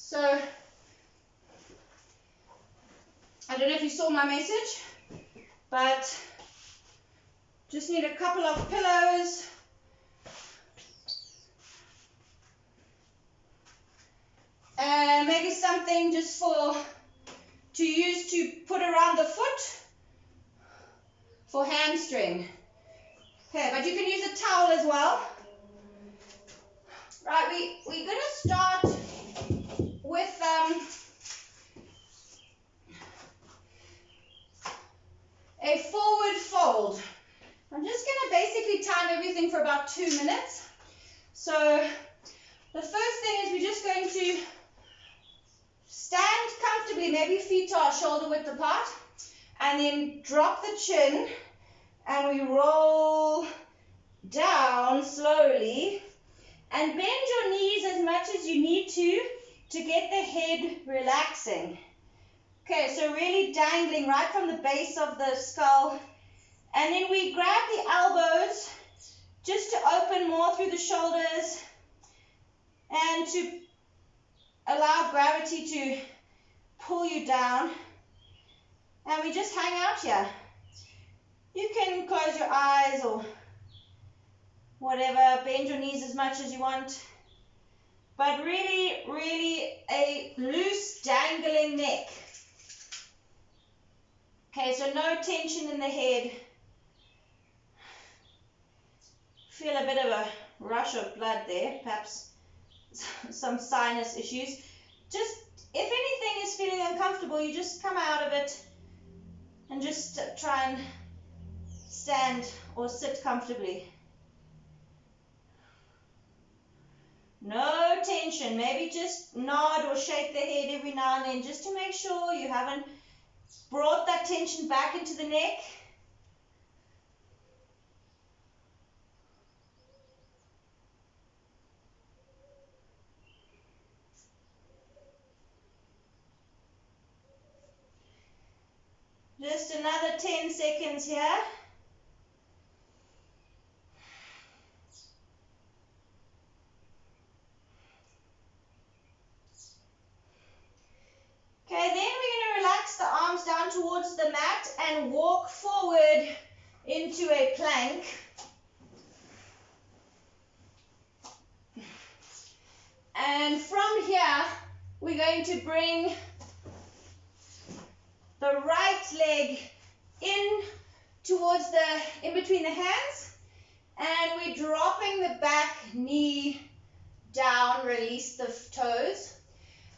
So, I don't know if you saw my message, but just need a couple of pillows. And maybe something just to use to put around the foot for hamstring. Okay, but you can use a towel as well. Right, we're going to start with a forward fold. I'm just going to basically time everything for about 2 minutes. So the first thing is we're just going to stand comfortably, maybe feet are shoulder width apart, and then drop the chin, and we roll down slowly, and bend your knees as much as you need to get the head relaxing. Okay, so really dangling right from the base of the skull, and then we grab the elbows just to open more through the shoulders and to allow gravity to pull you down, and we just hang out here. You can close your eyes or whatever, bend your knees as much as you want, but really, really a loose, dangling neck. Okay, so no tension in the head. Feel a bit of a rush of blood there, perhaps some sinus issues. Just, if anything is feeling uncomfortable, you just come out of it and just try and stand or sit comfortably. No tension, maybe just nod or shake the head every now and then just to make sure you haven't brought that tension back into the neck. Just another 10 seconds here. Okay, then we're going to relax the arms down towards the mat and walk forward into a plank. And from here, we're going to bring the right leg in between the hands, and we're dropping the back knee down, release the toes.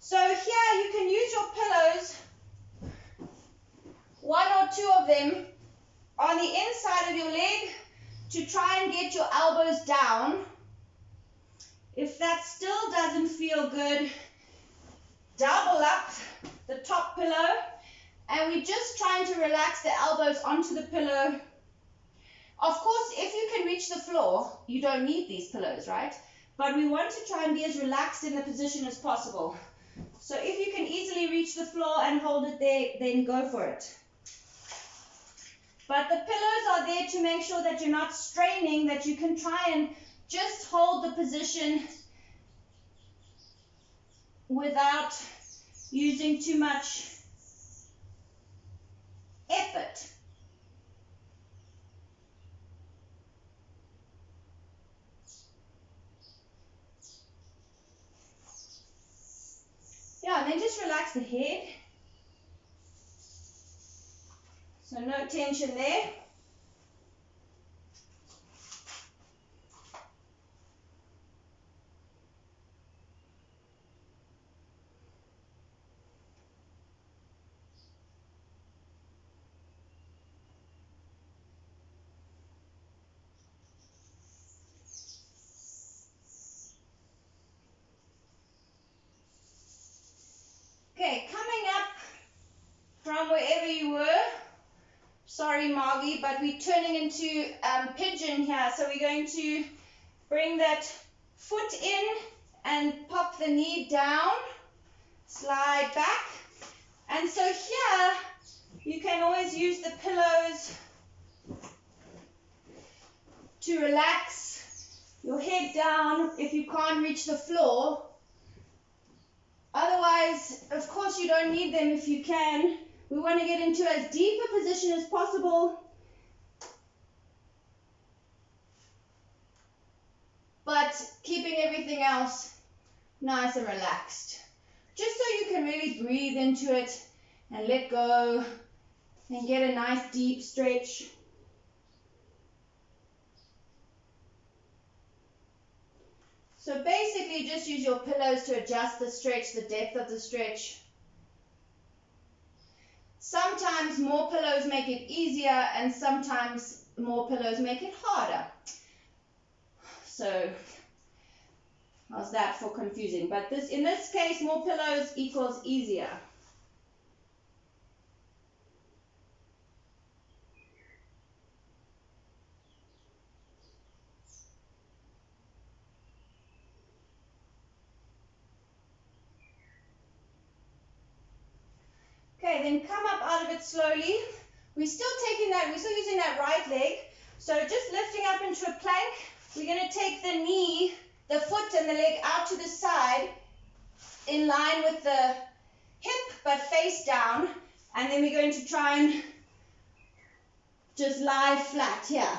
So here you can use your pillows, 1 or 2 of them, on the inside of your leg to try and get your elbows down. If that still doesn't feel good, double up the top pillow, and we're just trying to relax the elbows onto the pillow. Of course, if you can reach the floor, you don't need these pillows, right? But we want to try and be as relaxed in the position as possible. So if you can easily reach the floor and hold it there, then go for it. But the pillows are there to make sure that you're not straining, that you can try and just hold the position without using too much effort. Yeah, and then just relax the head. So no tension there. Okay, coming up from wherever you were, sorry Margie, but we're turning into pigeon here. So we're going to bring that foot in and pop the knee down, slide back. And so here, you can always use the pillows to relax your head down if you can't reach the floor. Otherwise, of course you don't need them if you can. We want to get into as deep a position as possible, but keeping everything else nice and relaxed. Just so you can really breathe into it and let go and get a nice deep stretch. So basically just use your pillows to adjust the stretch, the depth of the stretch. Sometimes more pillows make it easier and sometimes more pillows make it harder. So how's that for confusing? But in this case, more pillows equals easier. Okay, then come up out of it slowly. We're still using that right leg. So just lifting up into a plank. We're going to take the knee, the foot and the leg out to the side in line with the hip but face down. And then we're going to try and just lie flat here.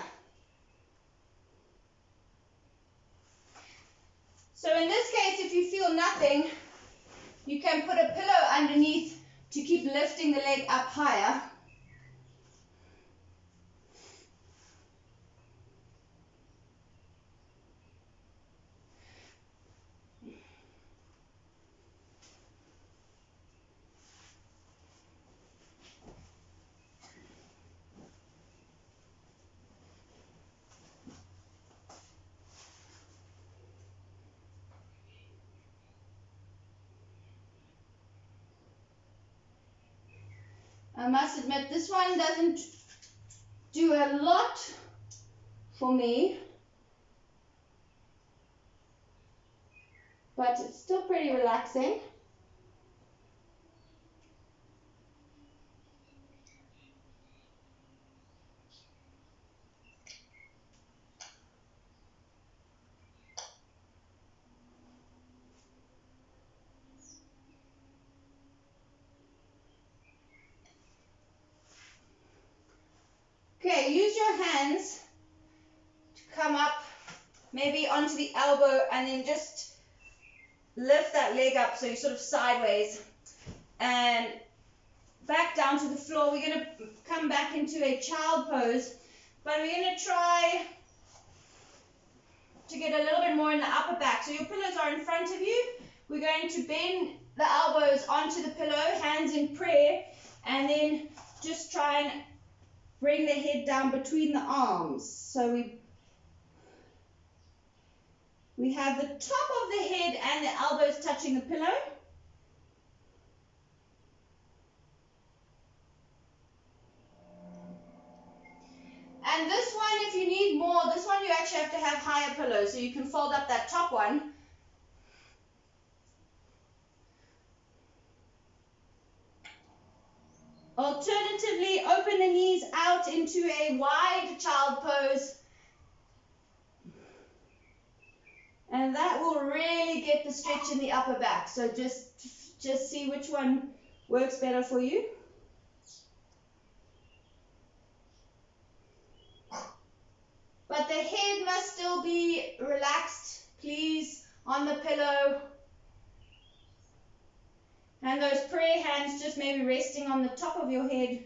So in this case, if you feel nothing, you can put a pillow underneath to keep lifting the leg up higher. I must admit, this one doesn't do a lot for me, but it's still pretty relaxing. Okay, use your hands to come up, maybe onto the elbow, and then just lift that leg up so you're sort of sideways and back down to the floor. We're going to come back into a child pose, but we're going to try to get a little bit more in the upper back. So your pillows are in front of you. We're going to bend the elbows onto the pillow, hands in prayer, and then just try and bring the head down between the arms. So we have the top of the head and the elbows touching the pillow. And this one, if you need more, this one you actually have to have higher pillows, so you can fold up that top one. Alternatively, open the knees out into a wide child pose. And that will really get the stretch in the upper back. So just see which one works better for you. But the head must still be relaxed, please, on the pillow. And those prayer hands just maybe resting on the top of your head.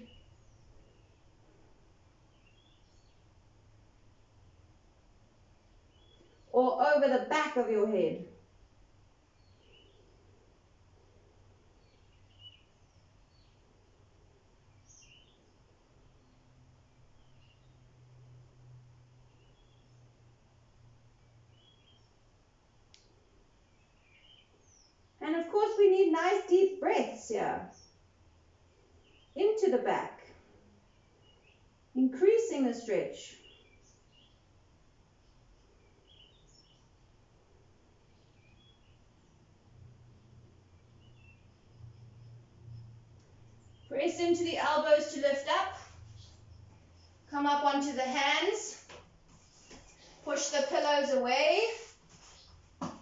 Or over the back of your head. And of course we need nice deep breaths here. Into the back. Increasing the stretch. Press into the elbows to lift up. Come up onto the hands. Push the pillows away.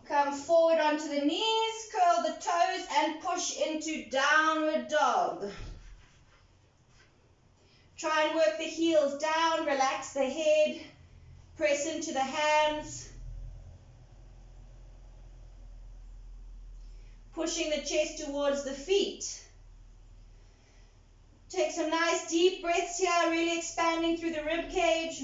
Come forward onto the knees, curl the toes and push push into downward dog. Try and work the heels down, relax the head, press into the hands. Pushing the chest towards the feet. Take some nice deep breaths here, really expanding through the rib cage.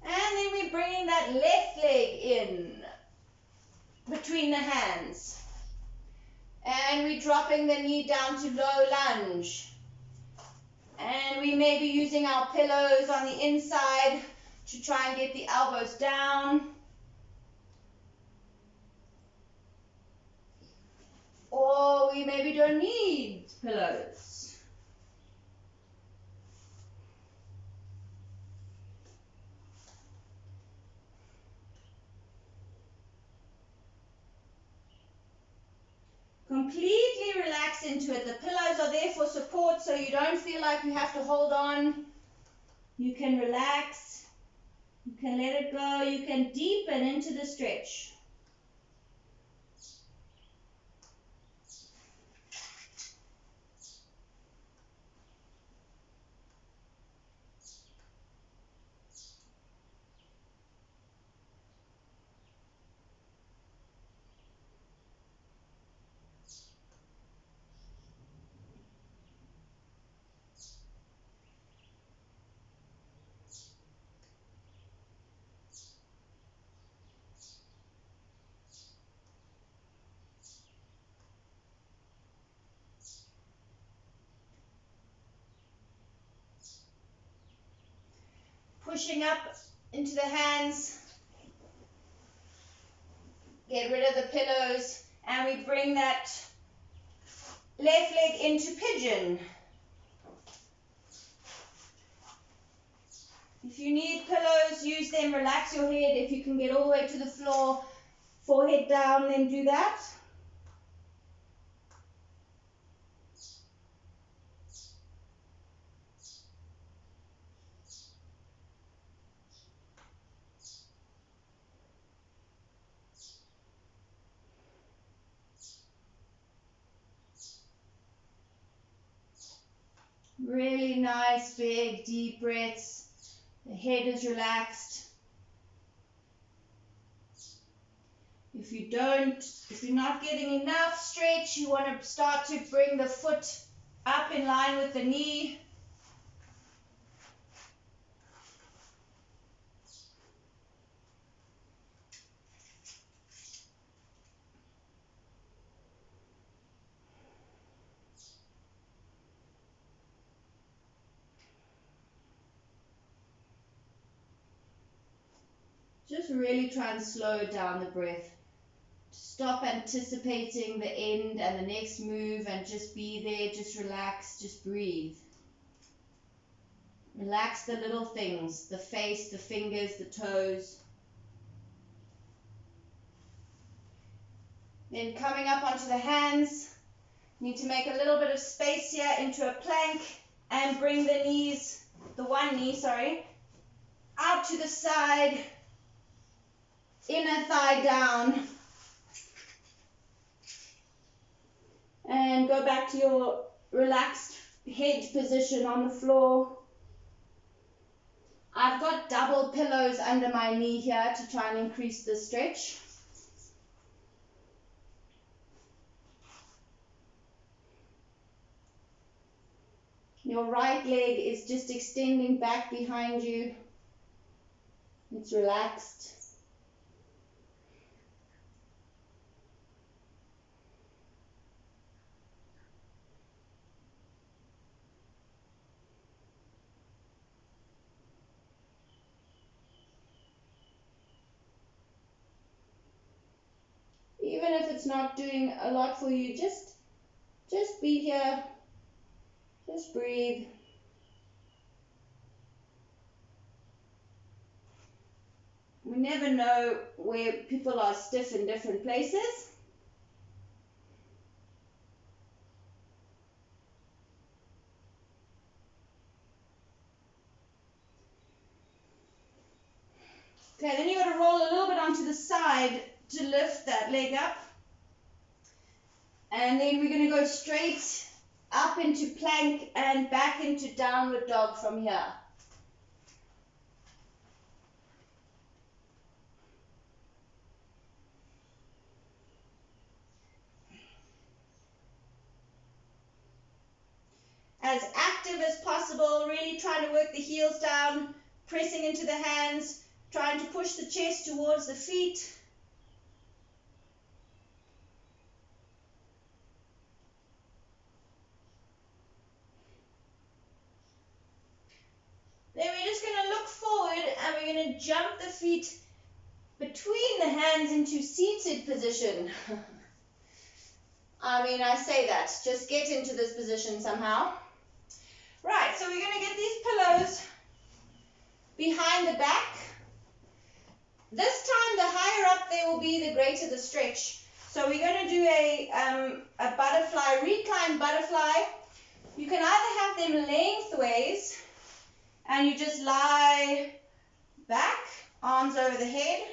And then we're bringing that left leg in between the hands. And we're dropping the knee down to low lunge. And we may be using our pillows on the inside to try and get the elbows down. Or we maybe don't need pillows. Completely relax into it. The pillows are there for support, so you don't feel like you have to hold on. You can relax. You can let it go. You can deepen into the stretch. Pushing up into the hands. Get rid of the pillows. And we bring that left leg into pigeon. If you need pillows, use them. Relax your head. If you can get all the way to the floor, forehead down, then do that. Really nice, big, deep breaths. The head is relaxed. If you're not getting enough stretch, you want to start to bring the foot up in line with the knee. Just really try and slow down the breath. Stop anticipating the end and the next move and just be there, just relax, just breathe. Relax the little things, the face, the fingers, the toes. Then coming up onto the hands, need to make a little bit of space here into a plank and bring the knees, the one knee, out to the side, inner thigh down. And go back to your relaxed head position on the floor. I've got double pillows under my knee here to try and increase the stretch. Your right leg is just extending back behind you. It's relaxed. Even if it's not doing a lot for you, just be here. Just breathe. We never know where people are stiff in different places. Okay, then you've got to roll a little bit onto the side to lift that leg up. And then we're going to go straight up into plank and back into downward dog from here. As active as possible, really trying to work the heels down, pressing into the hands, trying to push the chest towards the feet. Then we're just going to look forward and we're going to jump the feet between the hands into seated position. I say that. Just get into this position somehow. Right, so we're going to get these pillows behind the back. This time, the higher up they will be, the greater the stretch. So we're going to do a butterfly, reclined butterfly. You can either have them lengthways, and you just lie back, arms over the head.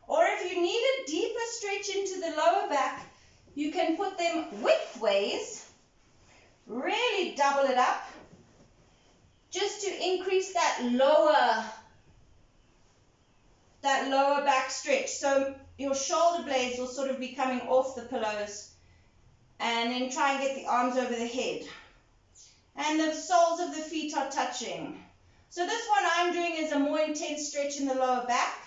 Or if you need a deeper stretch into the lower back, you can put them widthways, really double it up, just to increase that lower back stretch. So your shoulder blades will sort of be coming off the pillows, and then try and get the arms over the head. And the soles of the feet are touching. So this one I'm doing is a more intense stretch in the lower back.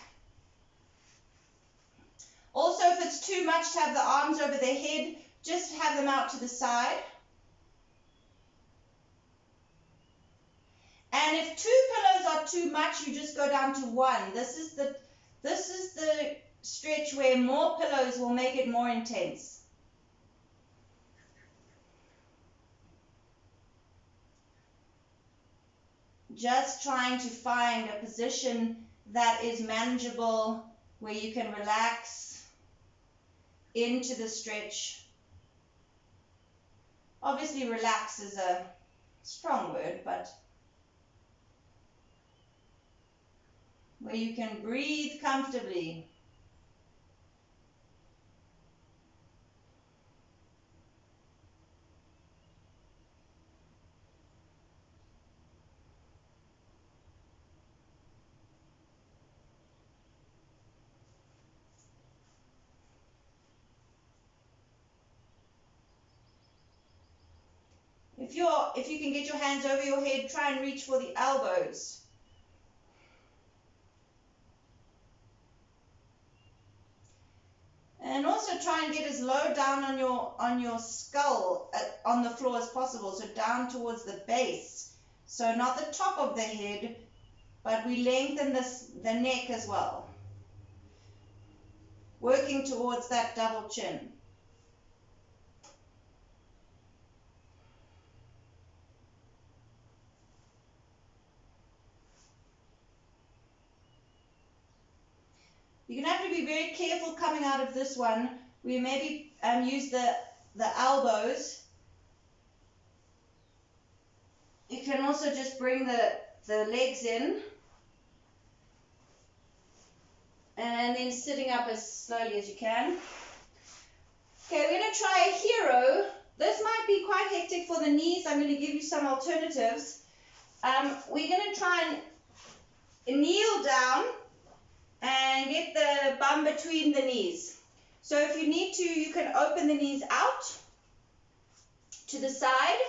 Also, if it's too much to have the arms over their head, just have them out to the side. And if 2 pillows are too much, you just go down to 1. This is the stretch where more pillows will make it more intense. Just trying to find a position that is manageable, where you can relax into the stretch. Obviously, relax is a strong word, but where you can breathe comfortably. If you can get your hands over your head, try and reach for the elbows. And also try and get as low down on your skull on the floor as possible, so down towards the base. So not the top of the head, but we lengthen the neck as well. Working towards that double chin. You're going to have to be very careful coming out of this one. We maybe use the elbows. You can also just bring the legs in. And then sitting up as slowly as you can. Okay, we're going to try a hero. This might be quite hectic for the knees. I'm going to give you some alternatives. We're going to try and kneel down and get the bum between the knees. So if you need to, you can open the knees out to the side.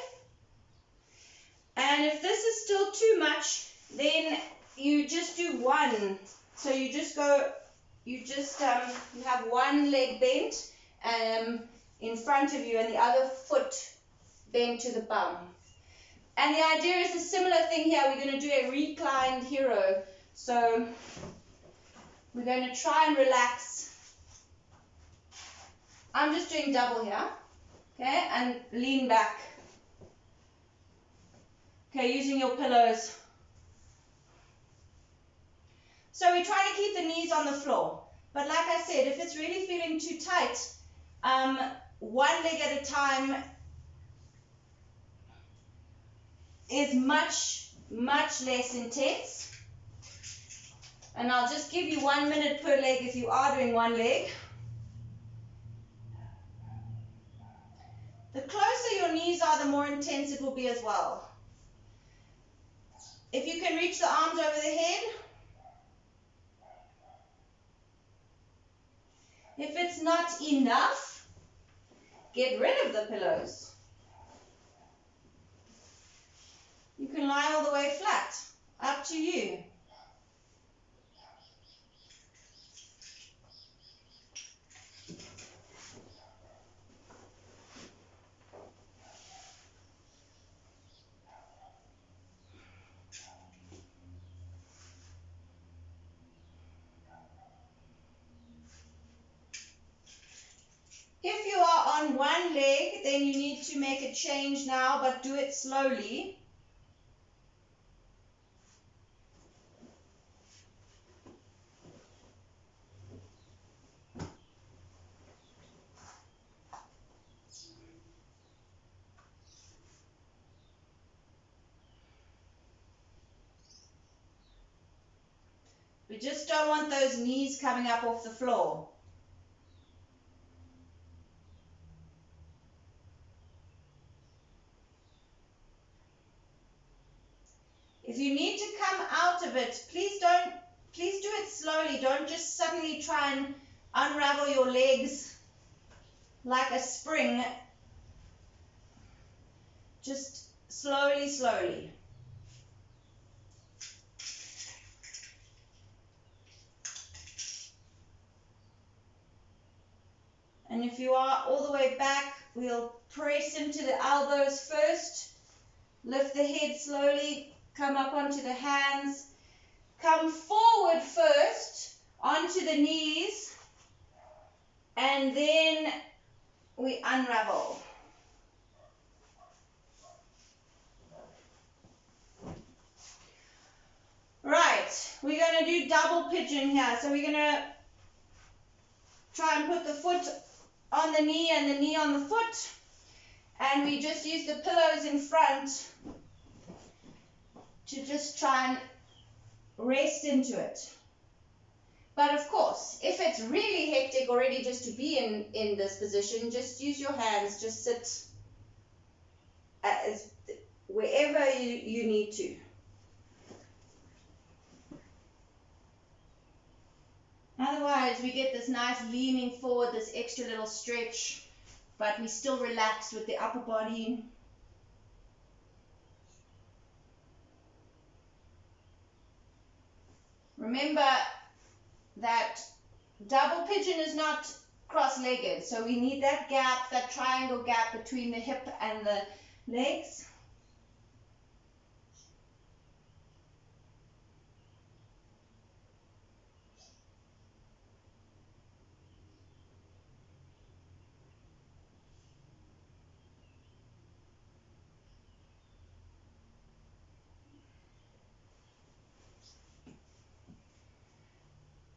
And if this is still too much, then you just do one. So you just go, you have one leg bent in front of you and the other foot bent to the bum. And the idea is a similar thing here. We're going to do a reclined hero. So we're going to try and relax. I'm just doing double here. Okay, and lean back. Okay, using your pillows. So we're trying to keep the knees on the floor. But like I said, if it's really feeling too tight, one leg at a time is much, much less intense. And I'll just give you 1 minute per leg if you are doing one leg. The closer your knees are, the more intense it will be as well. If you can reach the arms over the head. If it's not enough, get rid of the pillows. You can lie all the way flat. Up to you. If you are on one leg, then you need to make a change now, but do it slowly. We just don't want those knees coming up off the floor. If you need to come out of it, please do it slowly. Don't just suddenly try and unravel your legs like a spring. Just slowly, slowly. And if you are all the way back, we'll press into the elbows first. Lift the head slowly, come up onto the hands. Come forward first, onto the knees, and then we unravel. Right, we're going to do double pigeon here. So we're going to try and put the foot on the knee and the knee on the foot. And we just use the pillows in front to just try and rest into it. But of course, if it's really hectic already just to be in this position, just use your hands, just sit wherever you need to. Otherwise, we get this nice leaning forward, this extra little stretch, but we still relax with the upper body. Remember that double pigeon is not cross-legged, so we need that gap, that triangle gap between the hip and the legs.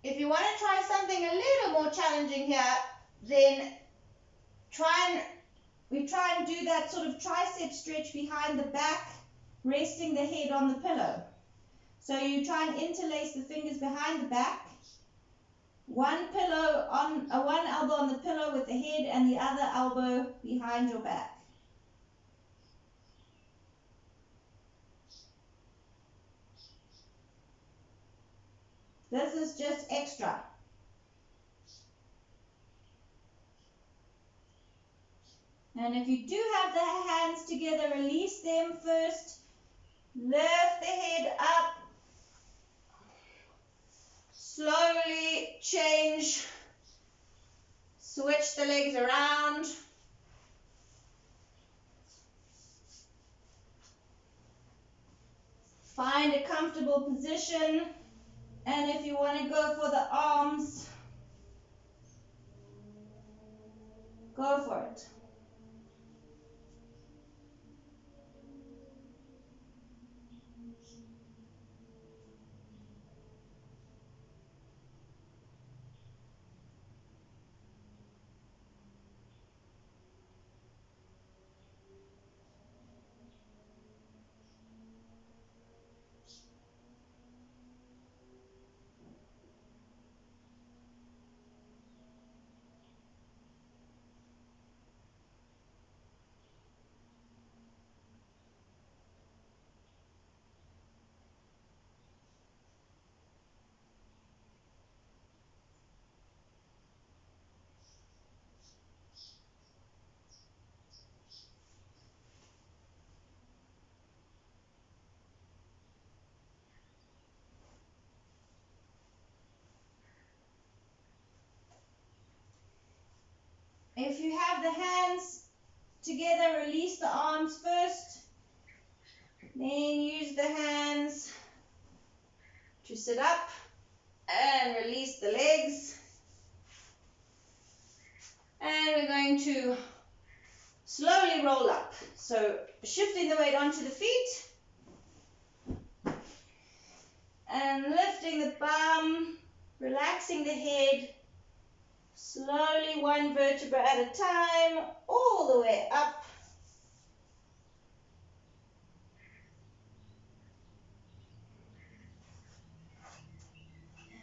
If you want to try something a little more challenging here, then we try and do that sort of tricep stretch behind the back, resting the head on the pillow. So you try and interlace the fingers behind the back, one elbow on the pillow with the head and the other elbow behind your back. This is just extra. And if you do have the hands together, release them first. Lift the head up. Slowly change. Switch the legs around. Find a comfortable position. And if you want to go for the arms, go for it. If you have the hands together, release the arms first. Then use the hands to sit up and release the legs. And we're going to slowly roll up. So shifting the weight onto the feet and lifting the bum, relaxing the head, slowly one vertebra at a time, all the way up.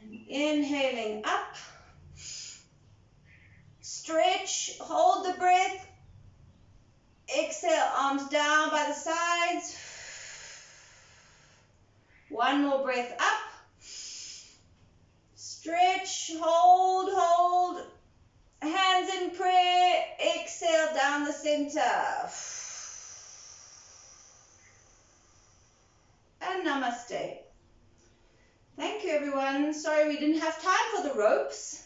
And inhaling up. Stretch, hold the breath. Exhale, arms down by the sides. One more breath up. Stretch, hold, hold. Hands in prayer. Exhale down the center. And namaste. Thank you, everyone. Sorry we didn't have time for the ropes.